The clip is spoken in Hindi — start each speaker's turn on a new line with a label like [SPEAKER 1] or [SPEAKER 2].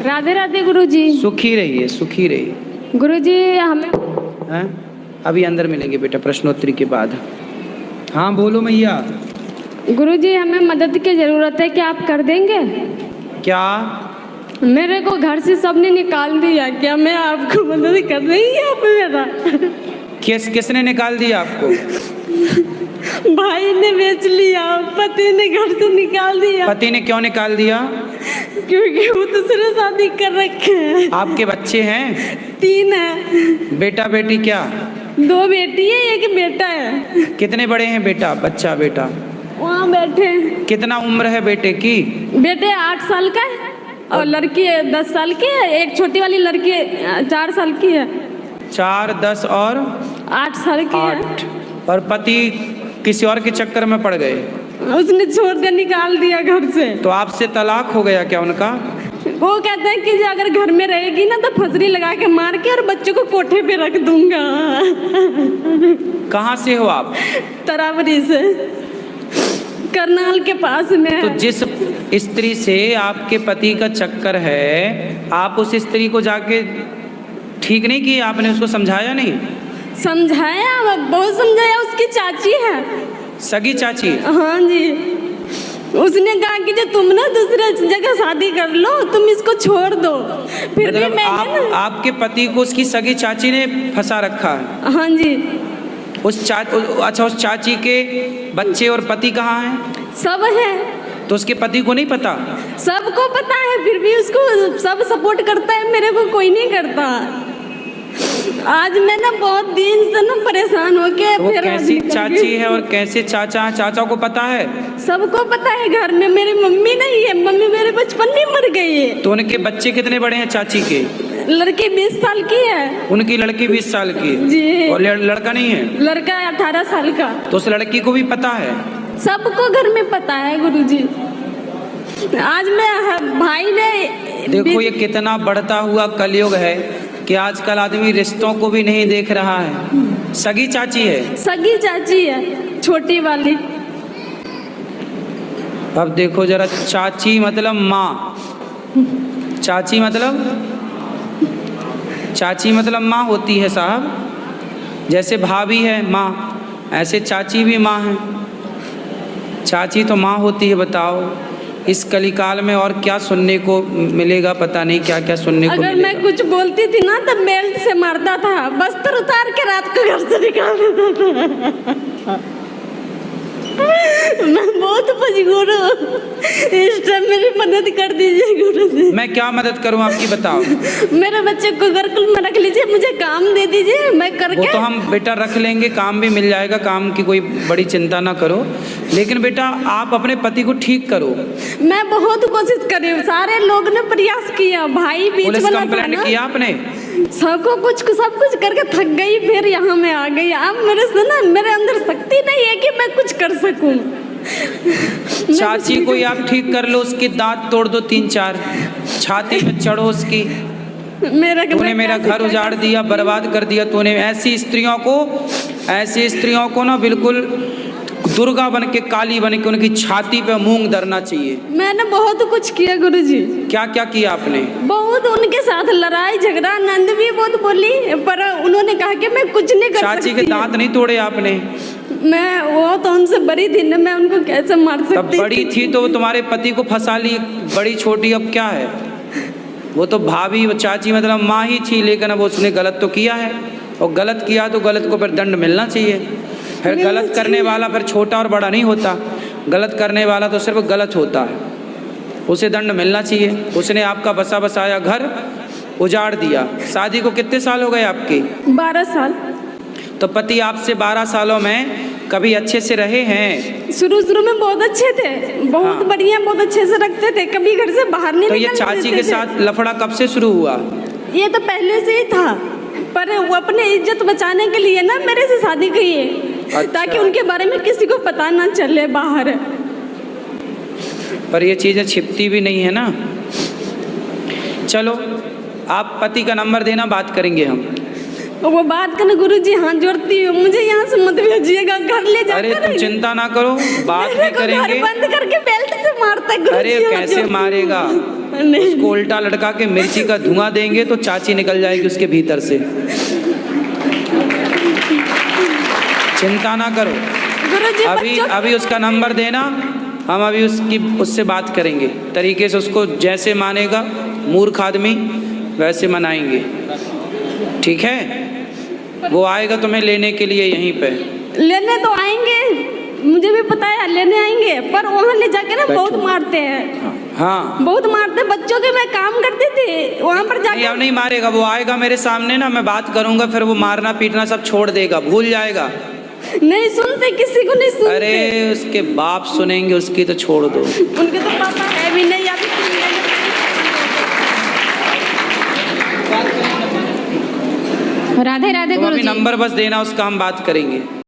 [SPEAKER 1] राधे राधे गुरुजी।
[SPEAKER 2] सुखी रहिए, सुखी रहिए।
[SPEAKER 1] गुरुजी हमें
[SPEAKER 2] हैं? अभी अंदर मिलेंगे बेटा प्रश्नोत्तरी के बाद। हाँ बोलो मैया।
[SPEAKER 1] गुरुजी हमें मदद की ज़रूरत है, क्या आप कर देंगे?
[SPEAKER 2] क्या?
[SPEAKER 1] मेरे को घर से सबने निकाल दिया, क्या मैं आपको मदद कर देंगे आप मेरा?
[SPEAKER 2] किसने निकाल दिया आपको?
[SPEAKER 1] भाई ने बेच लिया, पति ने घर से निकाल दिया।
[SPEAKER 2] पति ने क्यों निकाल दिया?
[SPEAKER 1] क्योंकि वो दूसरे शादी कर रखे हैं।
[SPEAKER 2] आपके बच्चे हैं?
[SPEAKER 1] 3 है।
[SPEAKER 2] बेटा बेटी क्या?
[SPEAKER 1] 2 बेटी है, 1 बेटा है।
[SPEAKER 2] कितने बड़े हैं बेटा बच्चा बेटा?
[SPEAKER 1] वहाँ बैठे हैं।
[SPEAKER 2] कितना उम्र है बेटे की?
[SPEAKER 1] बेटे 8 साल का है और लड़की 10 साल की है। एक छोटी वाली लड़की 4 साल की है।
[SPEAKER 2] 4, 10 और
[SPEAKER 1] 8 साल की
[SPEAKER 2] 8। और पति किसी और के चक्कर में पड़ गए?
[SPEAKER 1] उसने छोड़ के निकाल दिया घर से।
[SPEAKER 2] तो आपसे तलाक हो गया क्या उनका?
[SPEAKER 1] वो कहता है कि जो अगर घर में रहेगी ना तो फसरी लगा के मार के और बच्चों को कोठे पे रख दूंगा।
[SPEAKER 2] कहाँ से हो आप?
[SPEAKER 1] तरावरी से, करनाल के पास में है।
[SPEAKER 2] तो जिस स्त्री से आपके पति का चक्कर है, आप उस स्त्री को जाके ठीक नहीं किया? आपने उसको समझाया नहीं?
[SPEAKER 1] समझाया, बहुत समझाया। उसकी चाची है,
[SPEAKER 2] सगी चाची?
[SPEAKER 1] हाँ जी। उसने कहा कि जो तुम ना दूसरे जगह शादी कर लो, तुम इसको छोड़ दो। फिर भी मैंने
[SPEAKER 2] आपके पति को उसकी सगी चाची ने फंसा रखा है?
[SPEAKER 1] हाँ जी।
[SPEAKER 2] अच्छा, उस चाची के बच्चे और पति कहाँ हैं?
[SPEAKER 1] सब है।
[SPEAKER 2] तो उसके पति को नहीं पता?
[SPEAKER 1] सबको पता है, फिर भी उसको सब सपोर्ट करता है, मेरे को कोई नहीं करता। आज मैं ना बहुत दिन से ना परेशान हो के
[SPEAKER 2] तो वो कैसी चाची है और कैसे चाचा है? चाचा को पता है?
[SPEAKER 1] सबको पता है। घर में मेरी मम्मी नहीं है, मम्मी मेरे बचपन में मर गई है।
[SPEAKER 2] तो उनके बच्चे कितने बड़े हैं चाची के?
[SPEAKER 1] लड़की 20 साल की है।
[SPEAKER 2] उनकी लड़की 20 साल की
[SPEAKER 1] जी।
[SPEAKER 2] और लड़का नहीं है?
[SPEAKER 1] लड़का 18 साल का।
[SPEAKER 2] तो उस लड़की को भी पता है?
[SPEAKER 1] सबको घर में पता है गुरुजी। आज मैं भाई ने
[SPEAKER 2] देखो ये कितना बढ़ता हुआ कलयुग है कि आजकल आदमी रिश्तों को भी नहीं देख रहा है। सगी चाची है?
[SPEAKER 1] सगी चाची है, छोटी वाली।
[SPEAKER 2] अब देखो जरा, चाची मतलब माँ, चाची मतलब माँ होती है साहब। जैसे भाभी है माँ, ऐसे चाची भी माँ है। चाची तो माँ होती है। बताओ इस कलिकाल में और क्या सुनने को मिलेगा, पता नहीं क्या क्या सुनने को मिलेगा।
[SPEAKER 1] अगर मैं कुछ बोलती थी ना तो बेल्ट से मारता था, बस्तर उतार के रात को घर से निकाल देता था। मैं बहुत मजबूर हूँ, इस टाइम मेरी मदद कर दीजिए गुरुजी।
[SPEAKER 2] मैं क्या मदद करूँ आपकी, बताओ।
[SPEAKER 1] मेरे बच्चे को गुरुकुल में रख लीजिए, मुझे काम दे दीजिए, मैं करके।
[SPEAKER 2] वो तो हम बेटा रख लेंगे, काम भी मिल जाएगा, काम की कोई बड़ी चिंता ना करो। लेकिन बेटा आप अपने पति को ठीक करो।
[SPEAKER 1] मैं बहुत कोशिश करी, सारे लोग ने प्रयास किया। भाई बीच
[SPEAKER 2] पुलिस
[SPEAKER 1] वाला
[SPEAKER 2] कंप्लेंट किया आपने?
[SPEAKER 1] सब कुछ करके थक गई, फिर यहाँ में आ गई। अब मेरे से ना, मेरे अंदर शक्ति नहीं है कि मैं कुछ कर सकूं।
[SPEAKER 2] चाची को आप ठीक कर लो, उसके दांत तोड़ दो 3-4, छाती पे चढ़ो उसकी। तूने मेरा घर उजाड़ दिया, बर्बाद कर दिया तूने। ऐसी स्त्रियों को ना बिल्कुल दुर्गा बन के, काली बन के उनकी छाती पे मूंग धरना चाहिए।
[SPEAKER 1] मैंने बहुत कुछ किया गुरुजी।
[SPEAKER 2] क्या क्या किया आपने?
[SPEAKER 1] बहुत, उनके साथ लड़ाई झगड़ा, नंद भी बहुत बोली, पर उन्होंने कहा कि मैं कुछ नहीं कर सकती।
[SPEAKER 2] चाची के दांत नहीं तोड़े आपने?
[SPEAKER 1] मैं वो तो उनसे बड़ी थी ना, मैं उनको कैसे मार सकती?
[SPEAKER 2] तब बड़ी थी तो तुम्हारे पति को फंसा ली, बड़ी छोटी अब क्या है? वो तो भाभी, वो चाची मतलब माँ ही थी, लेकिन अब उसने गलत तो किया है, और गलत किया तो गलत को फिर दंड मिलना चाहिए। फिर गलत करने वाला फिर छोटा और बड़ा नहीं होता, गलत करने वाला तो सिर्फ गलत होता है, उसे दंड मिलना चाहिए। उसने आपका बसा बसाया घर उजाड़ दिया। शादी को कितने साल हो गए आपके?
[SPEAKER 1] 12 साल।
[SPEAKER 2] तो पति आपसे 12 सालों में कभी अच्छे से रहे हैं?
[SPEAKER 1] शुरू में बहुत अच्छे थे, बहुत बढ़िया, बहुत अच्छे से रखते थे, कभी घर से बाहर नहीं
[SPEAKER 2] निकलने देते थे। तो ये चाची के साथ लफड़ा कब से शुरू हुआ?
[SPEAKER 1] ये तो पहले से ही था, पर वो अपने इज्जत बचाने के लिए ना मेरे से शादी की है। अच्छा। ताकि उनके बारे में किसी को पता ना चले बाहर।
[SPEAKER 2] पर ये चीजें छिपती भी नहीं है ना। चलो आप पति का नंबर देना, बात करेंगे हम।
[SPEAKER 1] वो बात करना गुरुजी, हाथ जोड़ती हूँ, मुझे यहाँ से मत भेजिएगा, घर ले जाकर।
[SPEAKER 2] अरे तुम चिंता ना करो, बात भी करेंगे।
[SPEAKER 1] घर बंद करके बेल्ट से मारता है गुरुजी।
[SPEAKER 2] अरे कैसे मारेगा, उसको उल्टा लटका के मिर्ची का धुआं देंगे तो चाची निकल जाएगी उसके भीतर से। चिंता ना करो,
[SPEAKER 1] गुरुजी
[SPEAKER 2] अभी उसका नंबर देना, हम अभी उससे बात करेंगे, तरीके से उसको जैसे मानेगा मूर्ख आदमी वैसे मनाएंगे, ठीक है? वो आएगा तुम्हें लेने के लिए, यहीं पे
[SPEAKER 1] लेने तो आएंगे, मुझे भी पता है लेने आएंगे, पर वहाँ ले जाके ना बहुत मारते हैं।
[SPEAKER 2] हाँ
[SPEAKER 1] बहुत मारते हैं बच्चों के। मैं काम करती थी वहाँ पर जाके।
[SPEAKER 2] अब नहीं मारेगा, वो आएगा मेरे सामने ना, मैं बात करूंगा, फिर वो मारना पीटना सब छोड़ देगा, भूल जाएगा।
[SPEAKER 1] नहीं सुनते, किसी को नहीं सुनते।
[SPEAKER 2] अरे उसके बाप सुनेंगे, उसकी तो छोड़ दो,
[SPEAKER 1] उनके तो पापा है भी नहीं। अभी
[SPEAKER 3] राधे राधे
[SPEAKER 2] तुम अभी
[SPEAKER 3] गुरुजी।
[SPEAKER 2] नंबर बस देना, उसका हम बात करेंगे।